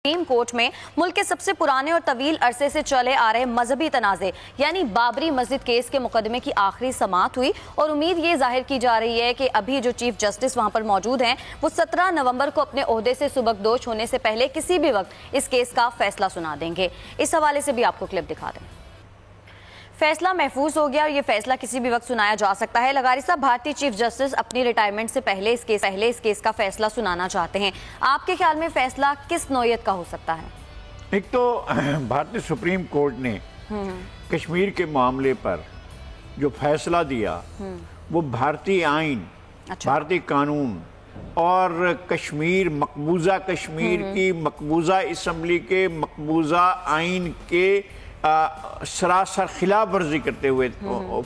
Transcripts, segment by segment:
Supreme court میں ملک کے سب سے پرانے اور طویل عرصے سے چلے آ رہے مذہبی تنازع یعنی بابری مسجد کیس کے مقدمے کی آخری سماعت ہوئی اور امید یہ ظاہر کی جا رہی ہے کہ ابھی جو چیف جسٹس وہاں پر موجود ہیں وہ 17 نومبر کو اپنے عہدے سے سبکدوش ہونے سے پہلے کسی بھی وقت اس کیس کا فیصلہ سنا دیں گے۔ اس حوالے سے بھی آپ کو کلپ دکھا دیں۔ فیصلہ محفوظ ہو گیا اور یہ فیصلہ کسی بھی وقت سنایا جا سکتا ہے۔ لغاری صاحب، بھارتی چیف جسٹس اپنی ریٹائرمنٹ سے پہلے اس کیس کا فیصلہ سنانا چاہتے ہیں۔ آپ کے خیال میں فیصلہ کس نوعیت کا ہو سکتا ہے؟ ایک تو بھارتی سپریم کورٹ نے کشمیر کے معاملے پر جو فیصلہ دیا وہ بھارتی آئین، بھارتی قانون اور کشمیر، مقبوضہ کشمیر کی مقبوضہ اسمبلی کے مقبوضہ آئین کے سراسر خلاف ورزی کرتے ہوئے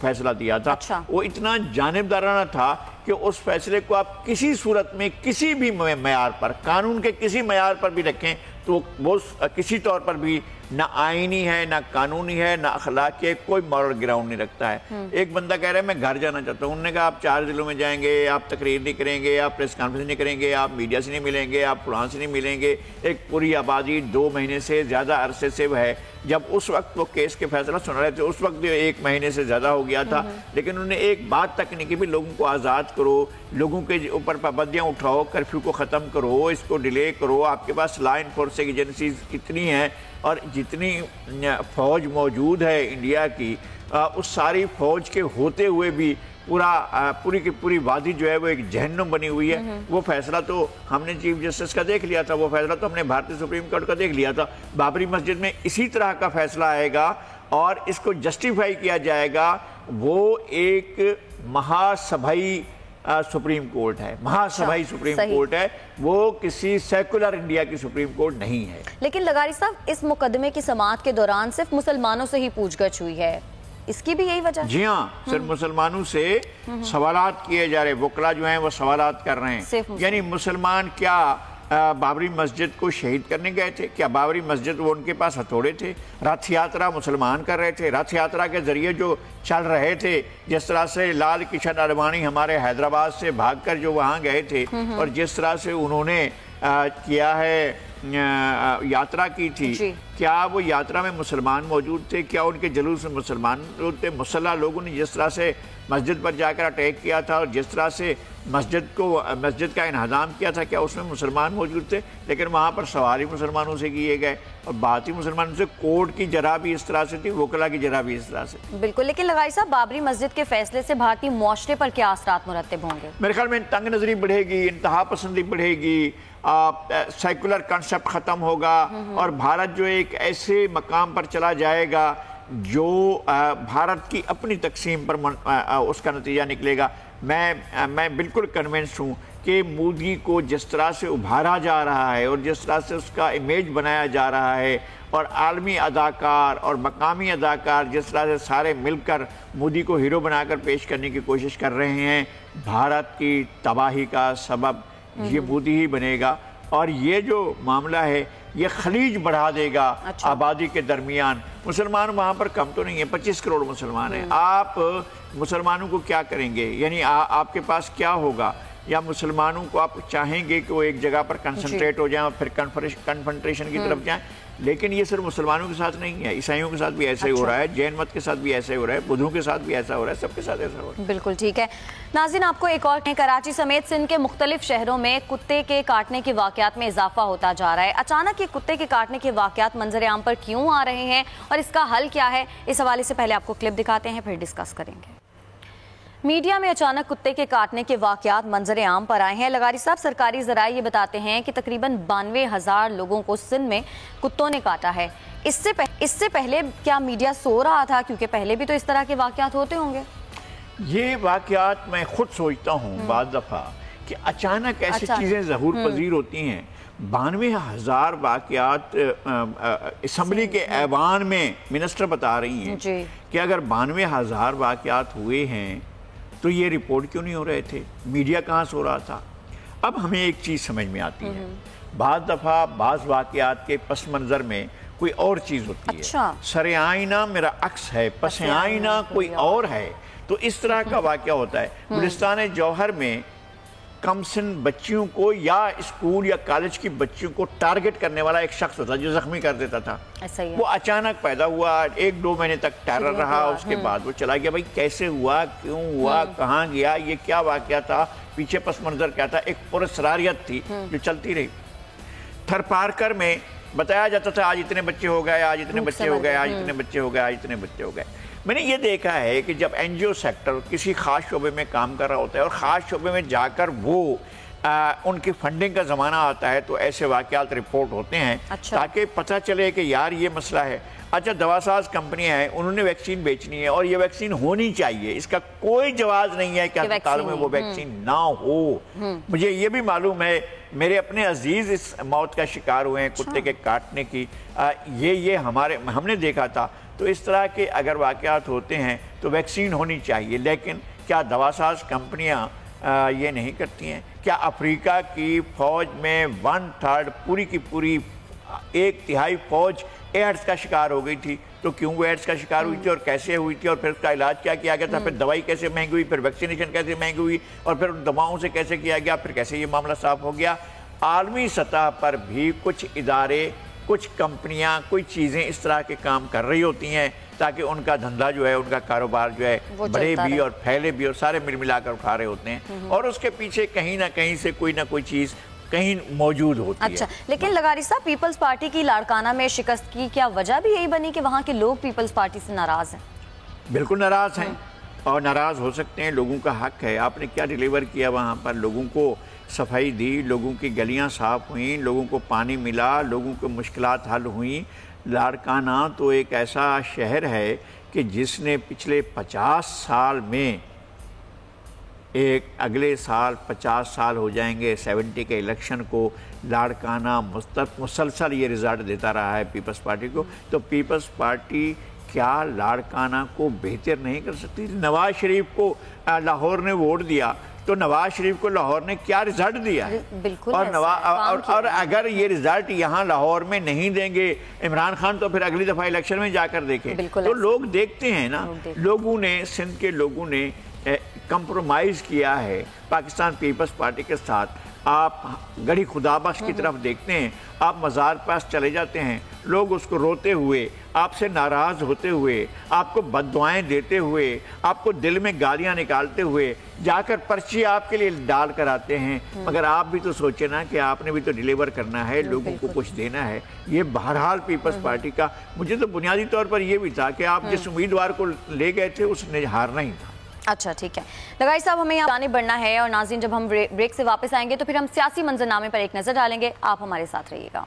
فیصلہ دیا تھا۔ وہ اتنا جانبدارانہ تھا کہ اس فیصلے کو آپ کسی صورت میں کسی بھی معیار پر، قانون کے کسی معیار پر بھی رکھیں تو وہ کسی طور پر بھی نہ آئینی ہے، نہ قانونی ہے، نہ اخلاقی ہے، کوئی مورل گراؤنڈ نہیں رکھتا ہے۔ ایک بندہ کہہ رہا ہے میں گھر جانا چاہتا ہوں، انہوں نے کہا آپ 4 ضلعوں میں جائیں گے، آپ تقریر نہیں کریں گے، آپ پریس کانفرنس نہیں کریں گے، آپ میڈیا سے نہیں ملیں گے، آپ فلاں سے نہیں ملیں گے۔ ایک پوری آبادی 2 مہینے سے زیادہ عرصے سے ہے، جب اس وقت وہ کیس کے فیصلہ سن رہے تھے اس وقت 1 مہینے سے زیادہ ہو گیا تھا، لیکن انہوں نے ایک بات تک نہیں کی بھی لوگوں کو آزاد کرو، لوگوں کے اوپر پابندیاں اٹھاؤ، کرفیو کو ختم کرو، اس کو ڈیلے کرو۔ آپ کے پاس لا انفورسنگ ایجنسیز اتنی ہیں اور جتنی فوج موجود ہے انڈیا کی، اس ساری فوج کے ہوتے ہوئے بھی پوری کی پوری وادی جو ہے وہ ایک جہنم بنی ہوئی ہے۔ وہ فیصلہ تو ہم نے چیف جسٹس کا دیکھ لیا تھا، وہ فیصلہ تو ہم نے بھارتی سپریم کورٹ کا دیکھ لیا تھا۔ بابری مسجد میں اسی طرح کا فیصلہ آئے گا اور اس کو جسٹیفائی کیا جائے گا۔ وہ ایک مہاسبھائی سپریم کورٹ ہے، مہاسبھائی سپریم کورٹ ہے، وہ کسی سیکولر انڈیا کی سپریم کورٹ نہیں ہے۔ لیکن لغاری صاحب، اس مقدمے کی سماعت کے دوران صرف مسلمانوں سے ہی پوچھ گچھ ہوئی ہے، اس کی بھی یہی وجہ؟ جی ہاں، صرف مسلمانوں سے سوالات کیے جا رہے، وکلا جو ہیں وہ سوالات کر رہے ہیں۔ یعنی مسلمان کیا بابری مسجد کو شہید کرنے گئے تھے؟ کیا بابری مسجد وہ ان کے پاس ہتھوڑے تھے؟ رتھ یاترا مسلمان کر رہے تھے، رتھ یاترا کے ذریعے جو چل رہے تھے، جس طرح سے لال کرشن اڈوانی ہمارے حیدرآباد سے بھاگ کر جو وہاں گئے تھے اور جس طرح سے انہوں نے کیا ہے یاترا کی تھی، کیا وہ یاترا میں مسلمان موجود تھے؟ کیا ان کے جلوس میں مسلمان موجود تھے؟ مسلح لوگوں نے جس طرح سے مسجد پر جا کر اٹیک کیا تھا اور جس طرح سے مسجد کا انہدام کیا تھا، کیا اس میں مسلمان موجود تھے؟ لیکن وہاں پر سوال ہی مسلمانوں سے کیے گئے اور بات ہی مسلمانوں سے، کورٹ کی جرح بھی اس طرح سے تھی، وکلا کی جرح بھی اس طرح سے۔ بالکل، لیکن لغاری صاحب، بابری مسجد کے فیصلے سے بھارتی معاشرے پر کیا اثرات مرتب ہوں گے؟ میرے خیال میں تنگ نظری بڑھے گی، انتہا پسندی بڑھے گی، سیکولر کنسپٹ ختم ہوگا اور بھارت جو ایک ایسے مقام پر چلا جائے گا جو بھارت کی اپنی تقسیم پر اس کا نتیجہ نکلے گا۔ میں بالکل کنونس ہوں کہ مودی کو جس طرح سے ابھارا جا رہا ہے اور جس طرح سے اس کا امیج بنایا جا رہا ہے اور عالمی اداکار اور مقامی اداکار جس طرح سے سارے مل کر مودی کو ہیرو بنا کر پیش کرنے کی کوشش کر رہے ہیں، بھارت کی تباہی کا سبب یہ مودی ہی بنے گا اور یہ جو معاملہ ہے یہ خلیج بڑھا دے گا آبادی کے درمیان۔ مسلمان وہاں پر کم تو نہیں ہے، 25 کروڑ مسلمان ہیں۔ آپ مسلمانوں کو کیا کریں گے؟ یعنی آپ کے پاس کیا ہوگا؟ یا مسلمانوں کو آپ چاہیں گے کہ وہ ایک جگہ پر کنسنٹریٹ ہو جائیں اور پھر کنفرنٹریشن کی طرف جائیں؟ لیکن یہ صرف مسلمانوں کے ساتھ نہیں ہے، عیسائیوں کے ساتھ بھی ایسا ہی ہو رہا ہے، جین مت کے ساتھ بھی ایسا ہی ہو رہا ہے، بدھوں کے ساتھ بھی ایسا ہو رہا ہے، سب کے ساتھ ایسا ہو رہا ہے۔ بالکل ٹھیک ہے ناظرین، آپ کو ایک اور کراچی سمیت سندھ کے مختلف شہروں میں کتے کے کاٹنے کے واقعات میں اضافہ ہوتا جا رہا ہے۔ اچانک یہ کتے کے کاٹنے کے واقعات منظر عام پر کیوں آ رہے ہیں اور اس کا حل کیا ہے؟ اس حوالے سے پہلے آپ کو کلپ دکھاتے ہیں، پھر ڈسکس کریں گے۔ میڈیا میں اچانک کتے کے کاٹنے کے واقعات منظر عام پر آئے ہیں۔ لغاری صاحب، سرکاری ذرائع یہ بتاتے ہیں کہ تقریباً 92,000 لوگوں کو سندھ میں کتوں نے کاٹا ہے۔ اس سے پہلے کیا میڈیا سو رہا تھا؟ کیونکہ پہلے بھی تو اس طرح کے واقعات ہوتے ہوں گے۔ یہ واقعات میں خود سوچتا ہوں بعض دفعہ کہ اچانک ایسی چیزیں ظہور پذیر ہوتی ہیں۔ 92,000 واقعات اسمبلی کے ایوان میں منسٹر بتا رہی ہیں کہ اگر 92,000 واقعات ہوئے ہیں تو یہ رپورٹ کیوں نہیں ہو رہے تھے؟ میڈیا کہاں سو رہا تھا؟ اب ہمیں ایک چیز سمجھ میں آتی ہے، بعض دفعہ بعض واقعات کے پس منظر میں کوئی اور چیز ہوتی ہے۔ سر آئینہ میرا عکس ہے، پس آئینہ کوئی اور ہے، تو اس طرح کا واقعہ ہوتا ہے۔ گلستان جوہر میں کم سن بچیوں کو یا اسکول یا کالج کی بچیوں کو ٹارگٹ کرنے والا ایک شخص ہوتا جو زخمی کر دیتا تھا. وہ اچانک پیدا ہوا, 1-2 مہینے تک ٹیرر رہا, اس کے بعد وہ چلا گیا. بھائی کیسے ہوا, کیوں ہوا, کہاں گیا, یہ کیا واقعہ تھا, پیچھے پس منظر کیا تھا؟ ایک پراسراریت تھی جو چلتی رہی. تھرپارکر میں بتایا جاتا تھا آج اتنے بچے ہو گئے, آج اتنے بچے ہو گئے, آج اتنے بچے ہو گئے, آج اتنے بچے ہو گئے. میں نے یہ دیکھا ہے کہ جب این جی او سیکٹر کسی خاص شعبے میں کام کر رہا ہوتا ہے اور خاص شعبے میں جا کر وہ ان کی فنڈنگ کا زمانہ آتا ہے تو ایسے واقعات رپورٹ ہوتے ہیں تاکہ پتہ چلے کہ یار یہ مسئلہ ہے. اچھا, دوا ساز کمپنیاں ہیں, انہوں نے ویکسین بیچنی ہے اور یہ ویکسین ہونی چاہیے, اس کا کوئی جواز نہیں ہے کہ ہسپتالوں میں وہ ویکسین نہ ہو. مجھے یہ بھی معلوم ہے, میرے اپنے عزیز اس موت کا شکار ہوئے ہیں کتے کے کاٹنے کی, یہ ہم نے دیکھا تھا. تو اس طرح کے اگر واقعات ہوتے ہیں تو ویکسین ہونی چاہیے, لیکن کیا دوا ساز کمپنیاں یہ نہیں کرتی ہیں؟ کیا افریقہ کی فوج میں 1/3 پوری کی پوری 1/3 فوج ایڈز کا شکار ہو گئی تھی؟ تو کیوں وہ ایڈز کا شکار ہوئی تھی اور کیسے ہوئی تھی, اور پھر اس کا علاج کیا کیا گیا تھا, پھر دوائی کیسے مہنگی ہوئی, پھر ویکسینیشن کیسے مہنگی ہوئی, اور پھر دواؤں سے کیسے کیا گیا, پھر کیسے یہ معاملہ صاف ہو گیا. عالمی سطح پر بھی کچھ ادارے, کچھ کمپنیاں, کوئی چیزیں اس طرح کے کام کر رہی ہوتی ہیں تاکہ ان کا دھندا جو ہے, ان کا کاروبار جو ہے بڑھے بھی اور پھیلے بھی, اور سارے مل ملا کر اٹھا رہے ہوتے ہیں, اور اس کے پیچھے کہیں نہ کہیں سے کوئی نہ کوئی چیز کہیں موجود ہوتی ہے. اچھا, لیکن لغاری صاحب, پیپلز پارٹی کی لاڑکانہ میں شکست کی کیا وجہ بھی یہی بنی کہ وہاں کے لوگ پیپلز پارٹی سے ناراض ہیں؟ بالکل ناراض ہیں, اور ناراض ہو سکتے ہیں, لوگوں کا حق ہے. آپ نے کیا ڈیلیور کیا وہاں پر؟ لوگوں کو صفائی دی, لوگوں کی گلیاں صاف ہوئیں, لوگوں کو پانی ملا, لوگوں کو مشکلات حل ہوئیں. لاڑکانہ تو ایک ایسا شہر ہے کہ جس نے پچھلے 50 سال میں, اگلے سال 50 سال ہو جائیں گے 70 کے الیکشن کو, لاڑکانہ مسلسل یہ رزلٹ دیتا رہا ہے پیپلز پارٹی کو. تو پیپلز پارٹی کیا لاڑکانہ کو بہتر نہیں کر سکتی؟ نواز شریف کو لاہور نے ووٹ دیا تو نواز شریف کو لاہور نے کیا رزلٹ دیا ہے؟ اور اگر یہ رزلٹ یہاں لاہور میں نہیں دیں گے عمران خان تو پھر اگلی دفعہ الیکشن میں جا کر دیکھیں. تو لوگ دیکھتے ہیں نا, لوگوں نے, سندھ کے لوگوں نے کمپرومائز کیا ہے پاکستان پیپلز پارٹی کے ساتھ. آپ گڑھی خدا بخش کی طرف دیکھتے ہیں, آپ مزار پاس چلے جاتے ہیں, لوگ اس کو روتے ہوئے, آپ سے ناراض ہوتے ہوئے, آپ کو بد دعائیں دیتے ہوئے, آپ کو دل میں گالیاں نکالتے ہوئے جا کر پرچی آپ کے لیے ڈال کر آتے ہیں. مگر آپ بھی تو سوچیں نا کہ آپ نے بھی تو ڈیلیور کرنا ہے, لوگوں کو کچھ دینا ہے. یہ بہرحال پیپلز پارٹی کا, مجھے تو بنیادی طور پر یہ بھی تھا کہ آپ جس امیدوار کو لے گئے تھے اس نے ہارنا ہی تھا. اچھا ٹھیک ہے لغاری صاحب, ہمیں یہاں جانب بڑھنا ہے, اور ناظرین جب ہم بریک سے واپس آئیں گے تو پھر ہم سیاسی منظرنامے پر ایک نظر ڈالیں گے. آپ ہمارے ساتھ رہیے گا.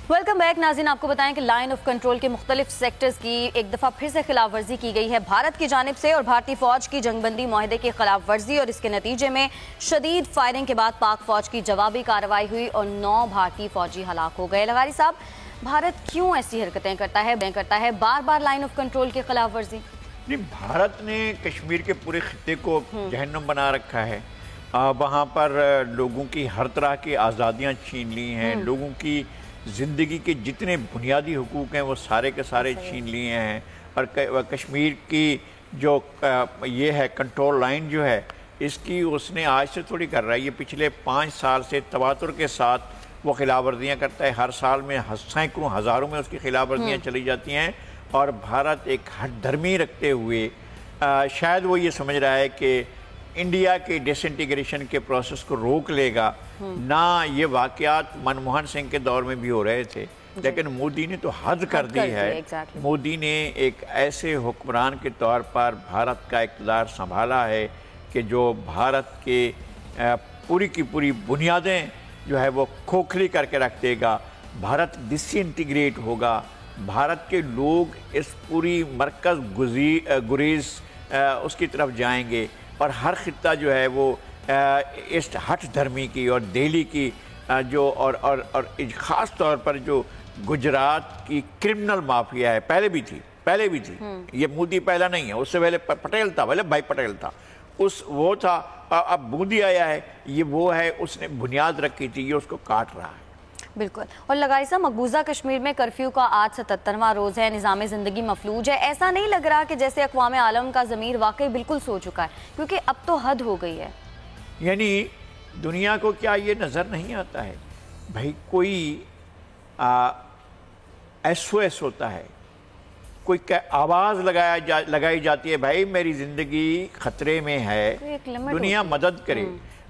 ویلکم بیک ناظرین, آپ کو بتائیں کہ لائن آف کنٹرول کے مختلف سیکٹرز کی ایک دفعہ پھر سے خلاف ورزی کی گئی ہے بھارت کی جانب سے, اور بھارتی فوج کی جنگ بندی معاہدے کی خلاف ورزی, اور اس کے نتیجے میں شدید فائرنگ کے بعد پاک فوج کی جوابی کارروائی ہوئی اور 9 بھارتی فوجی ہلاک ہو گئے. لغاری صاحب, بھارت کیوں ایسی حرکتیں کرتا ہے بار بار لائن آف کنٹرول کی خلاف ورزی؟ نہیں, بھارت نے کشمیر کے پورے خطے کو جہنم بنا رکھا ہے. وہاں پر لوگوں کی ہر طرح کی آزادیاں چھین لی ہیں, لوگوں کی زندگی کے جتنے بنیادی حقوق ہیں وہ سارے کے سارے چھین لیے ہیں. اور کشمیر کی جو یہ ہے کنٹرول لائن جو ہے, اس کی اس نے آج سے تھوڑی کر رہا ہے, یہ پچھلے 5 سال سے تواتر کے ساتھ وہ خلاف ورزیاں کرتا ہے. ہر سال میں سینکڑوں ہزاروں میں اس کی خلاف ورزیاں چلی جاتی ہیں. اور بھارت ایک ہٹ دھرمی رکھتے ہوئے شاید وہ یہ سمجھ رہا ہے کہ انڈیا کے ڈس انٹیگریشن کے پروسیس کو روک لے گا. نہ یہ واقعات منموہن سنگھ کے دور میں بھی ہو رہے تھے, لیکن مودی نے تو حد کر دی ہے. مودی نے ایک ایسے حکمران کے طور پر بھارت کا اقتدار سنبھالا ہے کہ جو بھارت کے پوری کی پوری بنیادیں جو ہے وہ کھوکھلی کر کے رکھ دے گا. بھارت ڈس انٹیگریٹ ہوگا, بھارت کے لوگ اس پوری مرکز گریز اس کی طرف جائیں گے, اور ہر خطہ جو ہے وہ اس ہٹ دھرمی کی اور دہلی کی جو اور خاص طور پر جو گجرات کی کرمنل مافیا ہے، پہلے بھی تھی، یہ مودی پہلا نہیں ہے، اس سے پہلے پٹیل تھا، ولبھ بھائی پٹیل تھا، وہ تھا، اب مودی آیا ہے، یہ وہ ہے، اس نے بنیاد رکھی تھی، یہ اس کو کاٹ رہا ہے۔ بالکل۔ اور لگائی صاحب، مقبوضہ کشمیر میں کرفیو کا آج 77واں روز ہے، نظام زندگی مفلوج ہے، ایسا نہیں لگ رہا کہ جیسے اقوام عالم کا ضمیر واقعی بالکل سو چکا ہے، کیونکہ اب تو حد ہو گئی ہے۔ یعنی دنیا کو کیا یہ نظر نہیں آتا ہے بھائی، کوئی ایس او ایس ہوتا ہے، کوئی آواز لگائی جاتی ہے، بھائی میری زندگی خطرے میں ہے، دنیا مدد کرے۔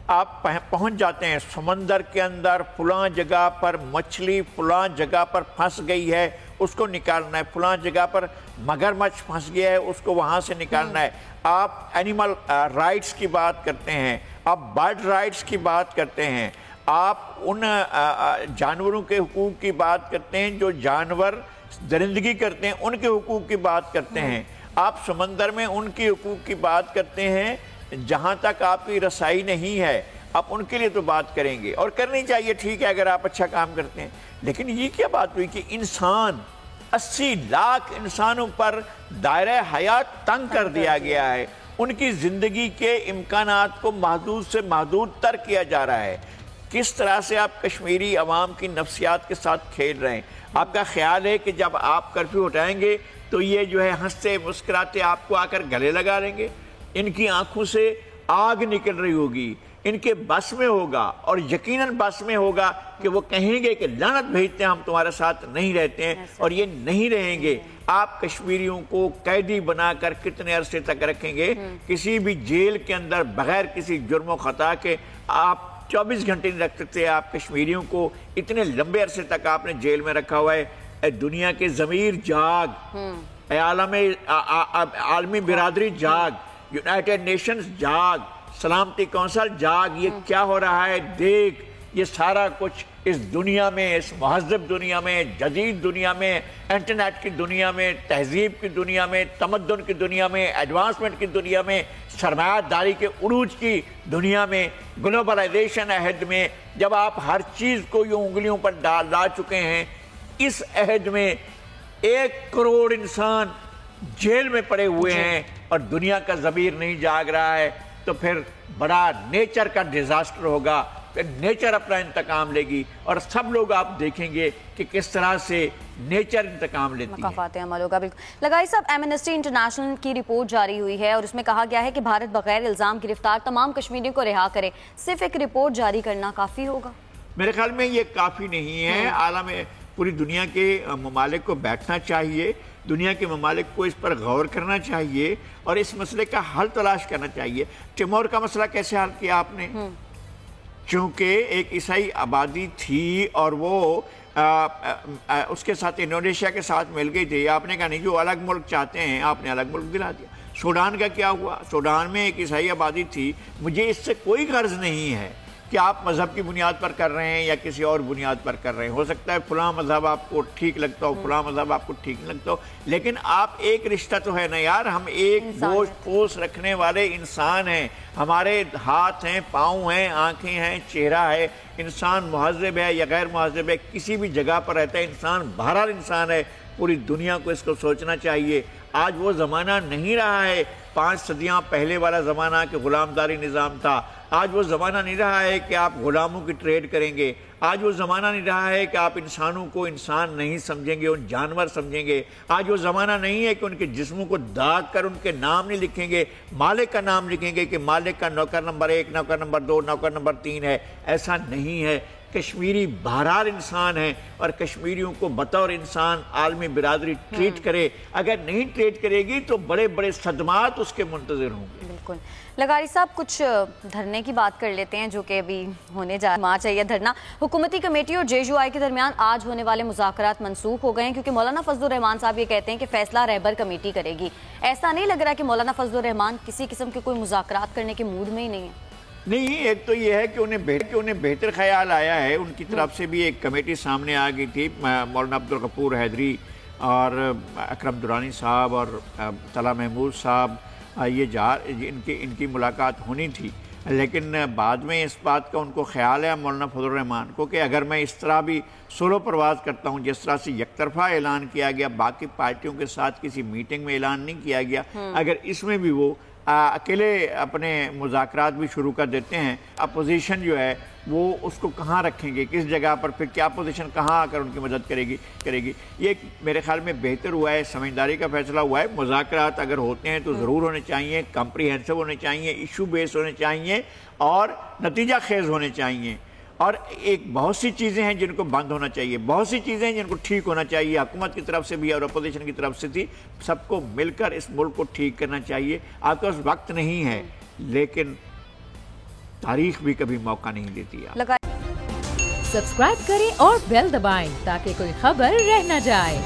آپ پہنچ جاتے ہیں سمندر کے اندر، فلاں جگہ پر مچھلی فلاں جگہ پر پھنس گئی ہے، اس کو نکالنا ہے، فلاں جگہ پر مگرمچھ پھنس گیا ہے، اس کو وہاں سے نکالنا ہے۔ آپ اینیمل رائٹس کی بات کرتے ہیں، آپ برڈ رائٹس کی بات کرتے ہیں، آپ ان جانوروں کے حقوق کی بات کرتے ہیں جو جانور درندگی کرتے ہیں، ان کے حقوق کی بات کرتے ہیں، آپ سمندر میں ان کے حقوق کی بات کرتے ہیں جہاں تک آپ کی رسائی نہیں ہے، آپ ان کے لیے تو بات کریں گے، اور کرنی چاہیے، ٹھیک ہے اگر آپ اچھا کام کرتے ہیں۔ لیکن یہ کیا بات ہوئی کہ 80 لاکھ انسانوں پر دائرہ حیات تنگ کر دیا گیا ہے، ان کی زندگی کے امکانات کو محدود سے محدود تر کیا جا رہا ہے۔ کس طرح سے آپ کشمیری عوام کی نفسیات کے ساتھ کھیل رہے ہیں؟ آپ کا خیال ہے کہ جب آپ کرفیو ہٹائیں گے تو یہ جو ہے ہنستے مسکراتے آپ کو آ کر گلے لگا لیں گے؟ ان کی آنکھوں سے آگ نکل رہی ہوگی، ان کے بس میں ہوگا، اور یقیناً بس میں ہوگا کہ وہ کہیں گے کہ لعنت بھیجتے ہیں، ہم تمہارے ساتھ نہیں رہتے ہیں، اور یہ نہیں رہیں گے۔ آپ کشمیریوں کو قیدی بنا کر کتنے عرصے تک رکھیں گے؟ کسی بھی جیل کے اندر بغیر کسی جرم و خطا کے آپ 24 گھنٹے نہیں رکھ سکتے۔ آپ کشمیریوں کو اتنے لمبے عرصے تک آپ نے جیل میں رکھا ہوا ہے۔ اے دنیا کے ضمیر جاگ، اے عالمی برادری جاگ، یونائٹڈ نیشنز جاگ، سلامتی کونسل جاگ، یہ کیا ہو رہا ہے دیکھ۔ یہ سارا کچھ اس دنیا میں، اس مہذب دنیا میں، جدید دنیا میں، انٹرنیٹ کی دنیا میں، تہذیب کی دنیا میں، تمدن کی دنیا میں، ایڈوانسمنٹ کی دنیا میں، سرمایہ داری کے عروج کی دنیا میں، گلوبلائزیشن عہد میں، جب آپ ہر چیز کو یوں انگلیوں پر لا چکے ہیں، اس عہد میں 1 کروڑ انسان جیل میں پڑے ہوئے ہیں اور دنیا کا ضمیر نہیں جاگ رہا ہے، تو پھر بڑا نیچر کا ڈیزاسٹر ہوگا، پھر نیچر اپنا انتقام لے گی، اور سب لوگ آپ دیکھیں گے کہ کس طرح سے نیچر انتقام لیتی ہے۔ مقافات عمل ہوگا، بالکل۔ لگائی صاحب، ایمنسٹی انٹرنیشنل کی رپورٹ جاری ہوئی ہے اور اس میں کہا گیا ہے کہ بھارت بغیر الزام گرفتار تمام کشمیریوں کو رہا کرے، صرف ایک رپورٹ جاری کرنا کافی ہوگا؟ میرے خیال میں یہ کافی نہیں ہے۔ عالم پوری دنیا کے ممالک کو بیٹھنا چاہیے، دنیا کے ممالک کو اس پر غور کرنا چاہیے اور اس مسئلے کا حل تلاش کرنا چاہیے۔ تیمور کا مسئلہ کیسے حل کیا آپ نے؟ چونکہ ایک عیسائی آبادی تھی اور وہ اس کے ساتھ انڈونیشیا کے ساتھ مل گئی تھی، آپ نے کہا نہیں، جو الگ ملک چاہتے ہیں آپ نے الگ ملک دلا دیا۔ سوڈان کا کیا ہوا؟ سوڈان میں ایک عیسائی آبادی تھی۔ مجھے اس سے کوئی غرض نہیں ہے کہ آپ مذہب کی بنیاد پر کر رہے ہیں یا کسی اور بنیاد پر کر رہے ہیں، ہو سکتا ہے فلاں مذہب آپ کو ٹھیک لگتا ہو، فلاں مذہب آپ کو ٹھیک نہیں لگتا ہو، لیکن آپ ایک رشتہ تو ہے نا یار، ہم ایک گوشت پوش رکھنے والے انسان ہیں، ہمارے ہاتھ ہیں، پاؤں ہیں، آنکھیں ہیں، چہرہ ہے، انسان مہذب ہے یا غیر مہذب ہے، کسی بھی جگہ پر رہتا ہے انسان، بہرحال انسان ہے۔ پوری دنیا کو اس کو سوچنا چاہیے۔ آج وہ زمانہ نہیں رہا ہے 5 صدیاں پہلے والا زمانہ کہ غلام داری نظام تھا۔ آج وہ زمانہ نہیں رہا ہے کہ آپ غلاموں کی ٹریڈ کریں گے۔ آج وہ زمانہ نہیں رہا ہے کہ آپ انسانوں کو انسان نہیں سمجھیں گے، ان جانور سمجھیں گے۔ آج وہ زمانہ نہیں ہے کہ ان کے جسموں کو داغ کر ان کے نام نہیں لکھیں گے، مالک کا نام لکھیں گے کہ مالک کا نوکر نمبر 1، نوکر نمبر 2، نوکر نمبر 3 ہے۔ ایسا نہیں ہے۔ کشمیری بہرحال انسان ہے اور کشمیریوں کو بطور انسان عالمی برادری ٹریٹ کرے۔ اگر نہیں ٹریٹ کرے گی تو بڑے بڑے صدمات اس کے منتظر ہوں گے۔ بالکل۔ لگاری صاحب، کچھ دھرنے کی بات کر لیتے ہیں جو کہ ابھی ہونے جا رہا چاہیے دھرنا۔ حکومتی کمیٹی اور JUI کے درمیان آج ہونے والے مذاکرات منسوخ ہو گئے ہیں کیونکہ مولانا فضل الرحمان صاحب یہ کہتے ہیں کہ فیصلہ رہبر کمیٹی کرے گی۔ ایسا نہیں لگ رہا کہ مولانا فضل الرحمان کسی قسم کے کوئی مذاکرات کرنے کے موڈ میں ہی نہیں ہے؟ نہیں، ایک تو یہ ہے کہ انہیں بہتر خیال آیا ہے، ان کی طرف سے بھی ایک کمیٹی سامنے آ گئی تھی، مولانا عبدالغفور حیدری اور اکرم درانی صاحب اور طلعت محمود صاحب، ان کی ملاقات ہونی تھی، لیکن بعد میں اس بات کا ان کو خیال ہے مولانا فضل الرحمان کو کہ اگر میں اس طرح بھی سولو پرواز کرتا ہوں جس طرح سے یک طرفہ اعلان کیا گیا، باقی پارٹیوں کے ساتھ کسی میٹنگ میں اعلان نہیں کیا گیا، اگر اس میں بھی وہ اکیلے اپنے مذاکرات بھی شروع کر دیتے ہیں، اپوزیشن جو ہے وہ اس کو کہاں رکھیں گے، کس جگہ پر، پھر کیا اپوزیشن کہاں آ کر ان کی مدد کرے گی. یہ میرے خیال میں بہتر ہوا ہے، سمجھداری کا فیصلہ ہوا ہے. مذاکرات اگر ہوتے ہیں تو ضرور ہونے چاہیے، کمپریہنسو ہونے چاہیے، ایشو بیس ہونے چاہیے اور نتیجہ خیز ہونے چاہیے. اور ایک بہت سی چیزیں ہیں جن کو بند ہونا چاہیے، بہت سی چیزیں ہیں جن کو ٹھیک ہونا چاہیے، حکومت کی طرف سے بھی اور اپوزیشن کی طرف سے تھی. سب کو مل کر اس ملک کو ٹھیک کرنا چاہیے. آپ کے پاس وقت نہیں ہے لیکن تاریخ بھی کبھی موقع نہیں دیتی. سبسکرائب کریں اور بیل دبائیں تاکہ کوئی خبر رہ نہ جائے.